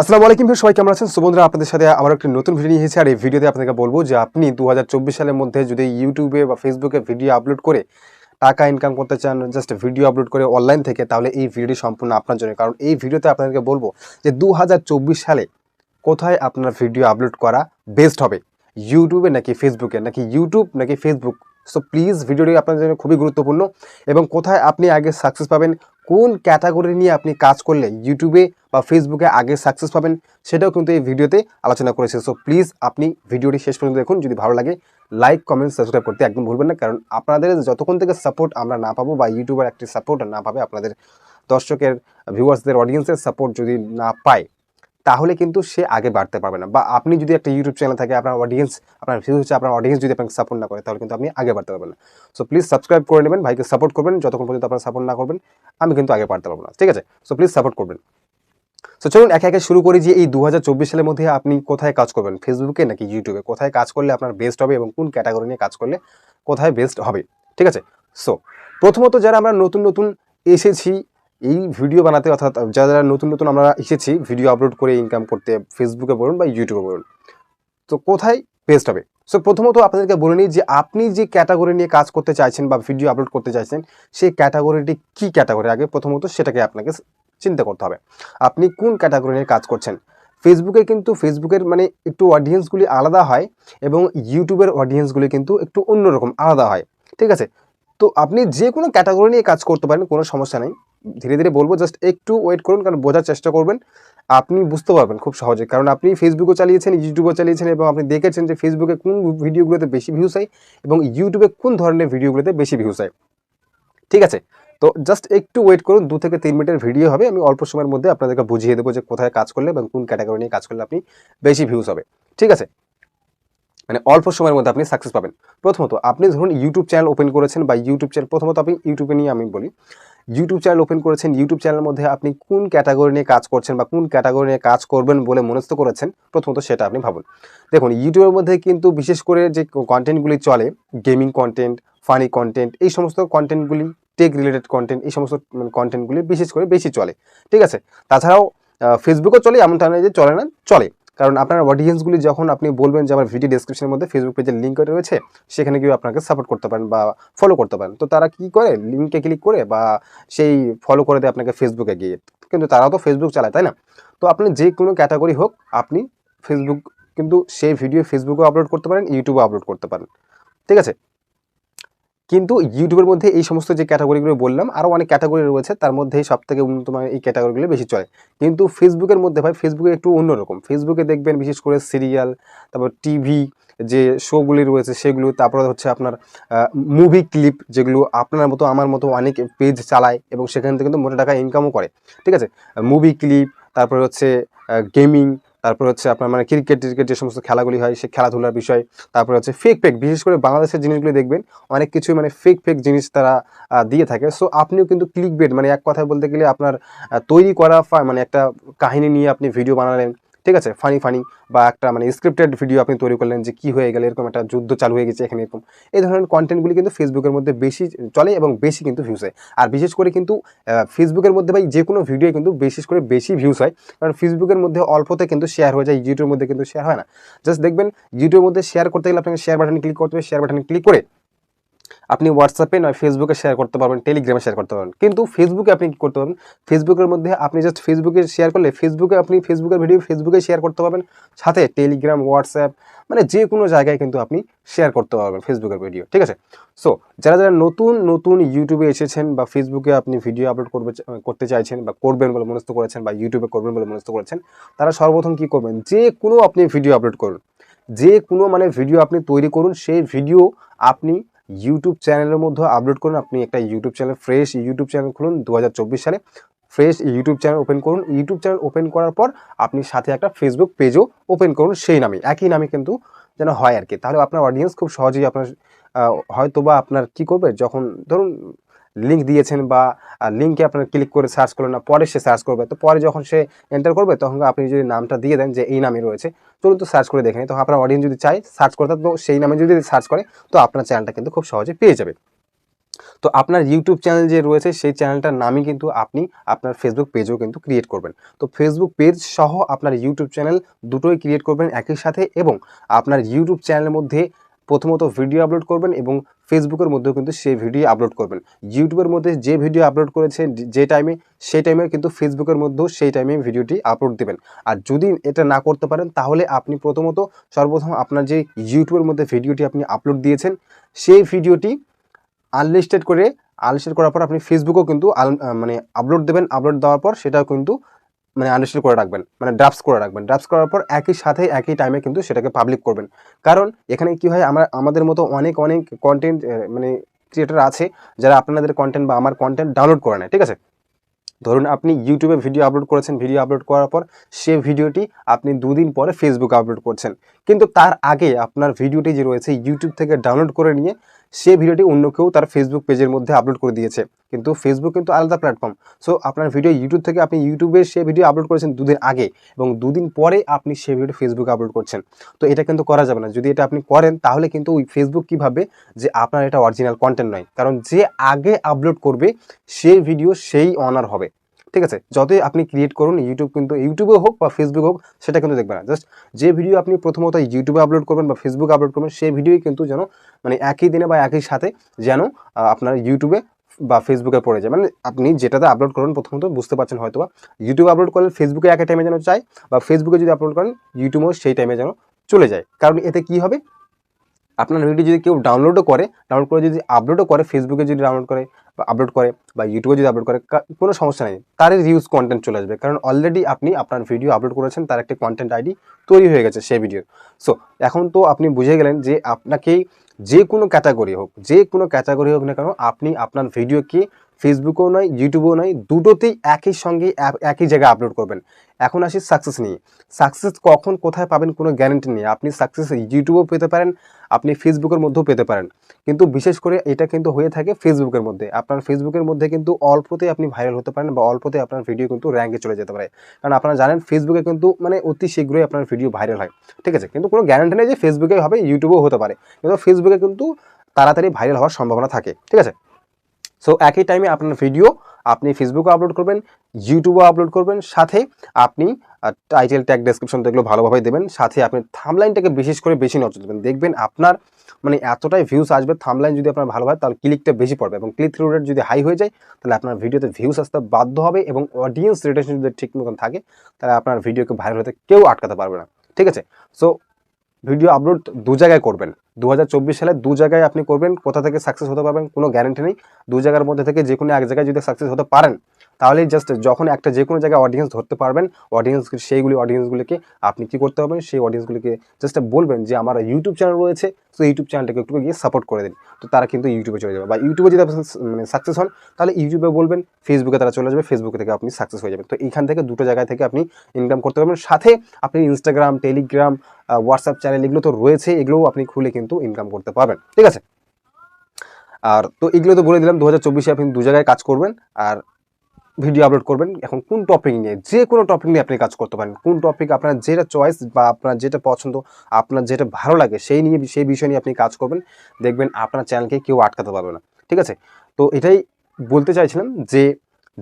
আসসালামু আলাইকুম ভাই, সবাই কেমন আছেন? সো বন্ধুরা, আপনাদের সাথে আবার একটা নতুন ভিডিও নিয়ে এসেছি। আর এই ভিডিওতে আপনাদেরকে বলবো যে আপনি 2024 সালের মধ্যে যদি ইউটিউবে বা ফেসবুকে ভিডিও আপলোড করে টাকা ইনকাম করতে চান, জাস্ট ভিডিও আপলোড করে অনলাইন থেকে, তাহলে এই ভিডিওটি সম্পূর্ণ আপনার জন্য। কারণ এই ভিডিওতে আপনাদেরকে বলবো যে 2024 সালে কোথায় আপনার ভিডিও আপলোড করা বেস্ট হবে, ইউটিউবে নাকি ফেসবুকে, নাকি ইউটিউব নাকি ফেসবুক। সো প্লিজ, ভিডিওটি আপনাদের জন্য খুবই গুরুত্বপূর্ণ। এবং কোথায় আপনি আগে সাকসেস পাবেন, কোন ক্যাটাগরি নিয়ে আপনি কাজ করলে ইউটিউবে বা ফেসবুকে আগে সাকসেস পাবেন, সেটাও কিন্তু এই ভিডিওতে আলোচনা করেছে। সো প্লিজ আপনি ভিডিওটি শেষ পর্যন্ত দেখুন। যদি ভালো লাগে লাইক, কমেন্ট, সাবস্ক্রাইব করতে একদম ভুলবেন না। কারণ আপনাদের যতক্ষণ থেকে সাপোর্ট আমরা না পাবো, বা ইউটিউবের একটি সাপোর্ট না পাবে, আপনাদের দর্শকের, ভিউয়ার্সদের, অডিয়েন্সের সাপোর্ট যদি না পায়, তাহলে কিন্তু সে আগে বাড়তে পারবে না। বা আপনি যদি একটা ইউটিউব চ্যানেল থাকে, আপনার অডিয়েন্স, আপনার ভিউ হচ্ছে, আপনার অডিয়েন্স যদি আপনাকে সাপোর্ট না করে, তাহলে কিন্তু আপনি আগে বাড়তে পারবেন না। সো প্লিজ সাবস্ক্রাইব করে নেবেন, ভাইকে সাপোর্ট করবেন। যতক্ষণ পর্যন্ত আপনারা সাপোর্ট না করবেন, আমি কিন্তু আগে বাড়তে পারবো না, ঠিক আছে? সো প্লিজ সাপোর্ট করবেন। সো চলুন একে একে শুরু করি যে এই 2024 সালের মধ্যে আপনি কোথায় কাজ করবেন, ফেসবুকে নাকি ইউটিউবে, কোথায় কাজ করলে আপনার বেস্ট হবে এবং কোন ক্যাটাগরি নিয়ে কাজ করলে কোথায় বেস্ট হবে, ঠিক আছে? সো প্রথমত, যারা আমরা নতুন নতুন এসেছি এই ভিডিও বানাতে, অর্থাৎ যারা নতুন নতুন আমরা এসেছি ভিডিও আপলোড করে ইনকাম করতে, ফেসবুকে বলুন বা ইউটিউবে বলুন, তো কোথায় বেস্ট হবে? সো প্রথমত আপনাদেরকে বলে নিই যে আপনি যে ক্যাটাগরি নিয়ে কাজ করতে চাইছেন বা ভিডিও আপলোড করতে চাইছেন, সেই ক্যাটাগরিটি কী ক্যাটাগরি, আগে প্রথমত সেটাকে আপনাকে চিন্তা করতে হবে। আপনি কোন ক্যাটাগরি নিয়ে কাজ করছেন। ফেসবুকে কিন্তু ফেসবুকের মানে একটু অডিয়েন্সগুলি আলাদা হয়, এবং ইউটিউবের অডিয়েন্সগুলি কিন্তু একটু অন্যরকম আলাদা হয়, ঠিক আছে? তো আপনি যে কোনো ক্যাটাগরি নিয়ে কাজ করতে পারেন, কোনো সমস্যা নেই। ধীরে ধীরে বলবো, জাস্ট একটু ওয়েট করুন, কারণ বোঝার চেষ্টা করবেন, আপনি বুঝতে পারবেন খুব সহজে। কারণ আপনি ফেসবুকও চালিয়েছেন, ইউটিউবও চালিয়েছেন, এবং আপনি দেখেছেন যে ফেসবুকে কোন ভিডিওগুলোতে বেশি ভিউস হয় এবং ইউটিউবে কোন ধরনের ভিডিওগুলোতে বেশি ভিউস হয়, ঠিক আছে? তো জাস্ট একটু ওয়েট করুন, 2 থেকে 3 মিনিটের ভিডিও হবে। আমি অল্প সময়ের মধ্যে আপনাদেরকে বুঝিয়ে দেবো যে কোথায় কাজ করলে এবং কোন ক্যাটাগরি নিয়ে কাজ করলে আপনি বেশি ভিউস হবে, ঠিক আছে? মানে অল্প সময়ের মধ্যে আপনি সাকসেস পাবেন। প্রথমত, আপনি ধরুন ইউটিউব চ্যানেল ওপেন করেছেন, বা ইউটিউব চ্যানেল, প্রথমত আপনি ইউটিউবে নিয়ে আমি বলি, ইউটিউব চ্যানেল ওপেন করেছেন। ইউটিউব চ্যানেলের মধ্যে আপনি কোন ক্যাটাগরি নিয়ে কাজ করছেন বা কোন ক্যাটাগরি নিয়ে কাজ করবেন বলে মনস্থ করেছেন, প্রথমত সেটা আপনি ভাবুন। দেখুন, ইউটিউবের মধ্যে কিন্তু বিশেষ করে যে কন্টেন্টগুলি চলে, গেমিং কন্টেন্ট, ফানি কন্টেন্ট, এই সমস্ত কন্টেন্টগুলি, টেক রিলেটেড কন্টেন্ট, এই সমস্ত কন্টেন্টগুলি বিশেষ করে বেশি চলে, ঠিক আছে? তাছাড়াও ফেসবুকও চলে, এমনটা নয় যে চলে না, চলে। কারণ আপনার অডিয়েন্সগুলি যখন আপনি বলবেন যে আমার ভিডিও ডেসক্রিপশনের মধ্যে ফেসবুক পেজের লিঙ্ক রয়েছে, সেখানে গিয়ে আপনাকে সাপোর্ট করতে পারেন বা ফলো করতে পারেন, তো তারা কি করে, লিঙ্কে ক্লিক করে বা সেই ফলো করে দেয় আপনাকে ফেসবুকে গিয়ে। কিন্তু তারাও তো ফেসবুক চালায়, তাই না? তো আপনি যে কোনো ক্যাটাগরি হোক, আপনি ফেসবুক, কিন্তু সেই ভিডিও ফেসবুকেও আপলোড করতে পারেন, ইউটিউবে আপলোড করতে পারেন, ঠিক আছে? কিন্তু ইউটিউবের মধ্যে এই সমস্ত যে ক্যাটাগরিগুলো বললাম, আরও অনেক ক্যাটাগরি রয়েছে, তার মধ্যেই সবথেকে উন্নত মানের এই ক্যাটাগরিগুলো বেশি চলে। কিন্তু ফেসবুকের মধ্যে ভাই, ফেসবুকে একটু অন্যরকম। ফেসবুকে দেখবেন বিশেষ করে সিরিয়াল, তারপর টিভি যে শোগুলি রয়েছে সেগুলো, তারপরে হচ্ছে আপনার মুভি ক্লিপ, যেগুলো আপনার মতো আমার মতো অনেক পেজ চালায় এবং সেখান থেকে কিন্তু মোটা টাকা ইনকামও করে, ঠিক আছে? মুভি ক্লিপ, তারপরে হচ্ছে গেমিং, তারপর হচ্ছে আপনার মানে ক্রিকেট যে সমস্ত খেলাগুলি হয়, সেই খেলাধুলার বিষয়, তারপরে হচ্ছে ফেক, বিশেষ করে বাংলাদেশের জিনিসগুলি দেখবেন অনেক কিছুই মানে ফেক জিনিস তারা দিয়ে থাকে। সো আপনিও কিন্তু ক্লিকবেট, মানে এক কথায় বলতে গেলে আপনার তৈরি করা মানে একটা কাহিনী নিয়ে আপনি ভিডিও বানালেন, ঠিক আছে? ফানি বা একটা মানে স্ক্রিপ্টেড ভিডিও আপনি তৈরি করলেন যে কি হয়ে গেলে, এরকম একটা যুদ্ধ চালু হয়ে গেছে এখানে, এরকম এই ধরনের কন্টেন্টগুলি কিন্তু ফেসবুকের মধ্যে বেশি চলে এবং বেশি কিন্তু ভিউস হয়। আর বিশেষ করে কিন্তু ফেসবুকের মধ্যে ভাই যে কোনো ভিডিও কিন্তু বিশেষ করে বেশি ভিউস হয়, কারণ ফেসবুকের মধ্যে অল্পতে কিন্তু শেয়ার হয়ে যায়, ইউটিউবের মধ্যে কিন্তু শেয়ার হয় না। জাস্ট দেখবেন, ইউটিউবের মধ্যে শেয়ার করতে গেলে আপনাকে শেয়ার বাটনে ক্লিক করতে হবে, শেয়ার বাটনে ক্লিক করে আপনি হোয়াটসঅ্যাপে নয় ফেসবুকে শেয়ার করতে পারবেন, টেলিগ্রামে শেয়ার করতে পারবেন। কিন্তু ফেসবুকে আপনি কী করতে পারবেন, ফেসবুকের মধ্যে আপনি জাস্ট ফেসবুকে শেয়ার করলে ফেসবুকে আপনি ফেসবুকের ভিডিও ফেসবুকে শেয়ার করতে পারবেন, সাথে টেলিগ্রাম, হোয়াটসঅ্যাপ, মানে যে কোনো জায়গায় কিন্তু আপনি শেয়ার করতে পারবেন ফেসবুকের ভিডিও, ঠিক আছে? সো যারা নতুন ইউটিউবে এসেছেন বা ফেসবুকে আপনি ভিডিও আপলোড করতে চাইছেন বা করবেন বলে মনস্থ করেছেন, বা ইউটিউবে করবেন বলে মনস্থ করেছেন, তারা সর্বপ্রথম কী করবেন, যে কোনো আপনি ভিডিও আপলোড করুন, যে কোনো মানে ভিডিও আপনি তৈরি করুন, সেই ভিডিও আপনি ইউটিউব চ্যানেলের মধ্যে আপলোড করুন। আপনি একটা YouTube channel, fresh YouTube channel খুলুন 2024 সালে, ফ্রেশ ইউটিউব চ্যানেল ওপেন করুন। ইউটিউব চ্যানেল ওপেন করার পর আপনি সাথে একটা ফেসবুক পেজও ওপেন করুন, সেই নামে, একই নামে কিন্তু যেন হয় আর কি। তাহলে আপনার অডিয়েন্স খুব সহজেই আপনার হয়তো বা আপনার কী করবে, যখন ধরুন লিঙ্ক দিয়েছেন বা লিঙ্কে আপনার ক্লিক করে সার্চ করলেন না, পরে সে সার্চ করবে, তো পরে যখন সে এন্টার করবে, তখন আপনি যদি নামটা দিয়ে দেন যে এই নামে রয়েছে, চলুন তো সার্চ করে দেখেন, তো আপনার অডিয়েন্স যদি চায় সার্চ করতে, তো সেই নামে যদি সার্চ করে, তো আপনার চ্যানেলটা কিন্তু খুব সহজে পেয়ে যাবে। তো আপনার ইউটিউব চ্যানেল যে রয়েছে সেই চ্যানেলটার নামই কিন্তু আপনি আপনার ফেসবুক পেজও কিন্তু ক্রিয়েট করবেন। তো ফেসবুক পেজ সহ আপনার ইউটিউব চ্যানেল দুটোই ক্রিয়েট করবেন একই সাথে, এবং আপনার ইউটিউব চ্যানেলের মধ্যে প্রথমত ভিডিও আপলোড করবেন এবং ফেসবুকের মধ্যেও কিন্তু সেই ভিডিও আপলোড করবেন। ইউটিউবের মধ্যে যে ভিডিও আপলোড করেছেন যে টাইমে, সেই টাইমে কিন্তু ফেসবুকের মধ্যেও সেই টাইমে ভিডিওটি আপলোড দেবেন। আর যদি এটা না করতে পারেন তাহলে আপনি সর্বপ্রথম আপনার যে ইউটিউবের মধ্যে ভিডিওটি আপনি আপলোড দিয়েছেন সেই ভিডিওটি আনলিস্টেড করার পর আপনি ফেসবুকেও কিন্তু মানে আপলোড দেবেন। আপলোড দেওয়ার পর সেটাও কিন্তু মানে আনলিস্টেড করে রাখবেন, মানে ড্রাফটস করে রাখবেন। ড্রাফটস করার পর একই সাথে একই টাইমে কিন্তু সেটাকে পাবলিক করবেন। কারণ এখানে কি হয়, আমাদের মতো অনেক কন্টেন্ট মানে ক্রিয়েটার আছে যারা আপনাদের কন্টেন্ট বা আমার কন্টেন্ট ডাউনলোড করে নেয়, ঠিক আছে। ধরুন আপনি ইউটিউবে ভিডিও আপলোড করেছেন, ভিডিও আপলোড করার পর সে ভিডিওটি আপনি 2 দিন পরে ফেসবুকে আপলোড করছেন, কিন্তু তার আগে আপনার ভিডিওটি যে রয়েছে ইউটিউব থেকে ডাউনলোড করে নিয়ে সে ভিডিওটি অন্য কেউ তার ফেসবুক পেজের মধ্যে আপলোড করে দিয়েছে। কিন্তু ফেসবুক কিন্তু আলাদা প্ল্যাটফর্ম। সো আপনার ভিডিও ইউটিউব থেকে আপনি ইউটিউবে সে ভিডিও আপলোড করেছেন 2 দিন আগে, এবং 2 দিন পরে আপনি সে ভিডিও ফেসবুকে আপলোড করছেন। তো এটা কিন্তু করা যাবে না। যদি এটা আপনি করেন তাহলে কিন্তু ওই ফেসবুক কী ভাববে যে আপনার এটা অরিজিনাল কন্টেন্ট নয়, কারণ যে আগে আপলোড করবে সেই ভিডিও সেই অনার হবে, ঠিক আছে। যতই আপনি ক্রিয়েট করুন ইউটিউব কিন্তু ইউটিউবে হোক বা ফেসবুক হোক সেটা কিন্তু দেখবে না। জাস্ট যে ভিডিও আপনি প্রথমত ইউটিউবে আপলোড করবেন বা ফেসবুকে আপলোড করবেন সেই ভিডিওই কিন্তু যেন মানে একই দিনে বা একই সাথে যেন আপনার ইউটিউবে বা ফেসবুকে পড়ে যায়। মানে আপনি যেটাতে আপলোড করবেন প্রথমত বুঝতে পারছেন হয়তো বা, ইউটিউবে আপলোড করলে ফেসবুকে একই টাইমে যেন চায়, বা ফেসবুকে যদি আপলোড করেন ইউটিউবেও সেই টাইমে যেন চলে যায়। কারণ এতে কি হবে, আপনার ভিডিও যদি কেউ ডাউনলোড করে যদি আপলোডও করে, ফেসবুকে যদি ডাউনলোড করে বা আপলোড করে বা ইউটিউবে যদি আপলোড করে, কোনো সমস্যা নেই, তারই রিউজ কন্টেন্ট চলে আসবে। কারণ অলরেডি আপনি আপনার ভিডিও আপলোড করেছেন, তার একটা কন্টেন্ট আইডি তৈরি হয়ে গেছে সেই ভিডিওর। সো এখন তো আপনি বুঝে গেলেন যে আপনাকে যে কোনো ক্যাটাগরি হোক না কেন, আপনি আপনার ভিডিওকে ফেসবুকেও নয় ইউটিউবেও নয় দুটোতেই একই সঙ্গে একই জায়গায় আপলোড করবেন। এখন আসি সাকসেস নিয়ে। সাকসেস কখন কোথায় পাবেন কোনো গ্যারান্টি নেই। আপনি সাকসেস ইউটিউবেও পেতে পারেন, আপনি ফেসবুকের মধ্যেও পেতে পারেন, কিন্তু বিশেষ করে এটা কিন্তু হয়ে থাকে ফেসবুকের মধ্যে। আপনার ফেসবুকের মধ্যে কিন্তু অল্পতেই আপনি ভাইরাল হতে পারেন বা অল্পতেই আপনার ভিডিও কিন্তু র্যাঙ্কে চলে যেতে পারে। কারণ আপনারা জানেন ফেসবুকে কিন্তু মানে অতি শীঘ্রই আপনার ভিডিও ভাইরাল হয়, ঠিক আছে। কিন্তু কোনো গ্যারান্টি নেই যে ফেসবুকে হবে, ইউটিউবেও হতে পারে, কিন্তু ফেসবুকে কিন্তু তাড়াতাড়ি ভাইরাল হওয়ার সম্ভাবনা থাকে, ঠিক আছে। সো একই টাইমে আপনার ভিডিও আপনি ফেসবুকে আপলোড করবেন, ইউটিউবে আপলোড করবেন, সাথে আপনি টাইটেল ট্যাগ ডেসক্রিপশন এগুলো ভালোভাবে দেবেন, সাথে আপনি থাম্বলাইনটাকে বিশেষ করে বেশি নজর দেবেন। দেখবেন আপনার মানে এতটাই ভিউজ আসবে, থাম্বলাইন যদি আপনার ভালো হয় তাহলে ক্লিকটা বেশি পড়বে, এবং ক্লিক থ্রু রেট যদি হাই হয়ে যায় তাহলে আপনার ভিডিওতে ভিউজ আসতে বাধ্য হবে, এবং অডিয়েন্স রিটেনশন যদি ঠিক মতন থাকে তাহলে আপনার ভিডিওকে ভাইরাল হতে কেউ আটকাতে পারবে না, ঠিক আছে। সো ভিডিও আপলোড দু জায়গায় করবেন। 2024 সালে দু জায়গায় আপনি করবেন। কোথা থেকে সাকসেস হতে পারবেন কোনো গ্যারান্টি নেই। দু জায়গার মধ্যে থেকে যে কোনো এক জায়গায় যদি সাকসেস হতে পারেন তাহলেই জাস্ট যখন একটা যে কোনো জায়গায় অডিয়েন্স ধরতে পারবেন, অডিয়েন্সগুলিকে আপনি কী করতে পারবেন, সেই অডিয়েন্সগুলিকে জাস্ট বলবেন যে আমার ইউটিউব চ্যানেল রয়েছে, সো ইউটিউব চ্যানেলটাকে একটু গিয়ে সাপোর্ট করে দিন। তো তারা কিন্তু ইউটিউবে চলে যাবে, বা ইউটিউবে যদি আপনি মানে সাকসেস হন তাহলে ইউটিউবে বলবেন, ফেসবুকে তারা চলে যাবে, ফেসবুকে থেকে আপনি সাকসেস হয়ে যাবেন। তো এইখান থেকে দুটো জায়গায় থেকে আপনি ইনকাম করতে পারবেন। সাথে আপনি ইনস্টাগ্রাম, টেলিগ্রাম, হোয়াটসঅ্যাপ চ্যানেল এগুলো তো রয়েছে, এগুলোও আপনি খুলে কিন্তু ইনকাম করতে পারবেন, ঠিক আছে। আর তো এগুলো তো বলে দিলাম 2024-এ আপনি দু জায়গায় কাজ করবেন আর ভিডিও আপলোড করবেন। এখন কোন টপিক নিয়ে, যে কোনো টপিক নিয়ে আপনি কাজ করতে পারেন। কোন টপিক আপনার যেটা চয়েস বা আপনার যেটা পছন্দ, আপনার যেটা ভালো লাগে সেই বিষয় নিয়ে আপনি কাজ করবেন। দেখবেন আপনার চ্যানেলকে কেউ আটকাতে পারবে না, ঠিক আছে। তো এটাই বলতে চাইছিলাম যে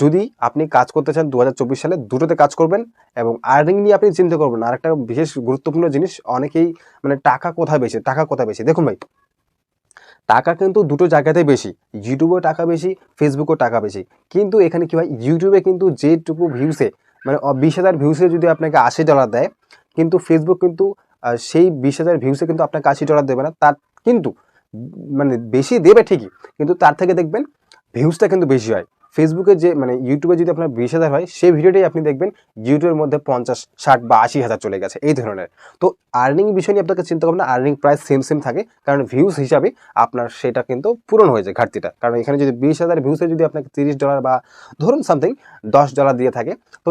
যদি আপনি কাজ করতে চান 2024 সালে দুটোতে কাজ করবেন, এবং আর্নিং নিয়ে আপনি চিন্তা করবেন। আর একটা বিশেষ গুরুত্বপূর্ণ জিনিস, অনেকেই মানে টাকা কোথায় বেশি, দেখুন ভাই, টাকা কিন্তু দুটো জায়গাতেই বেশি। ইউটিউবেও টাকা বেশি, ফেসবুকেও টাকা বেশি। কিন্তু এখানে কি হয়, ইউটিউবে কিন্তু যেটুকু ভিউসে মানে 20,000 ভিউসে যদি আপনাকে $80 দেয়, কিন্তু ফেসবুক কিন্তু সেই 20,000 ভিউসে কিন্তু আপনাকে $80 দেবে না। তার কিন্তু মানে বেশি দেবে ঠিকই, কিন্তু তার থেকে দেখবেন ভিউসটা কিন্তু বেশি হয়। ফেসবুকে যে মানে ইউটিউবে যদি আপনার 20,000 হয়, সেই ভিডিওটাই আপনি দেখবেন ইউটিউবের মধ্যে 50, 60 বা 80,000 চলে গেছে, এই ধরনের। তো আর্নিং বিষয় নিয়ে আপনাকে চিন্তা করবেন না, আর্নিং প্রায় সেম থাকে, কারণ ভিউজ হিসাবে আপনার সেটা কিন্তু পূরণ হয়ে যায় ঘাটতিটা। কারণ এখানে যদি 20,000 ভিউসে যদি আপনাকে $30 বা ধরুন সামথিং $10 দিয়ে থাকে, তো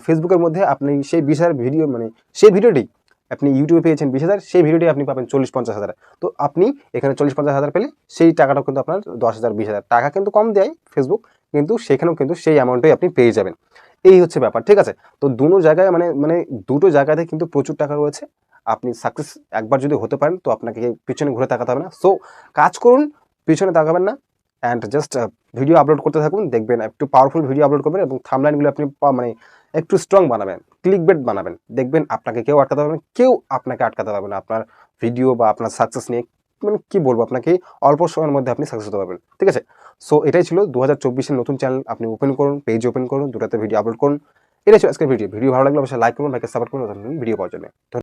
ফেসবুকের মধ্যে আপনি সেই 20,000 ভিডিও মানে সেই ভিডিওটি আপনি ইউটিউবে পেয়েছেন 20,000, সেই ভিডিওটি আপনি পাবেন 40-50,000। তো আপনি এখানে 40-50,000 পেলে সেই টাকাটাও কিন্তু আপনার 10,000, 20,000 টাকা কিন্তু কম দেয় ফেসবুক, কিন্তু সেখানেও কিন্তু সেই অ্যামাউন্টটাই আপনি পেয়ে যাবেন। এই হচ্ছে ব্যাপার, ঠিক আছে। তো দুটো জায়গায় মানে মানে দুটো জায়গাতে কিন্তু প্রচুর টাকা রয়েছে। আপনি সাকসেস একবার যদি হতে পারেন তো আপনাকে পিছনে ঘুরে তাকাতে হবে না। সো কাজ করুন, পিছনে তাকাবেন না, অ্যান্ড জাস্ট ভিডিও আপলোড করতে থাকুন, দেখবেন একটু পাওয়ারফুল ভিডিও আপলোড করবেন এবং থাম্বনেইলগুলো আপনি মানে একটু স্ট্রং বানাবেন, ক্লিকবেট বানাবেন, দেখবেন আপনাকে কেউ আটকাতে পারবে না, কেউ আপনাকে আটকাতে পারবে না আপনার ভিডিও বা আপনার সাকসেস নিয়ে। মানে কি বলবো আপনাকে, অল্প সময়ের মধ্যে আপনি সাকসেস হতে পারবেন, ঠিক আছে? সো এটাই ছিল 2024-এর নতুন চ্যানেল আপনি ওপেন করুন, পেজ ওপেন করুন, দুটাতে ভিডিও আপলোড করুন। এটাই ছিল আজকের ভিডিও। ভিডিও ভালো লাগলে অবশ্যই লাইক করুন, ভাইকে সাপোর্ট করুন ভিডিও পাওয়ার জন্য।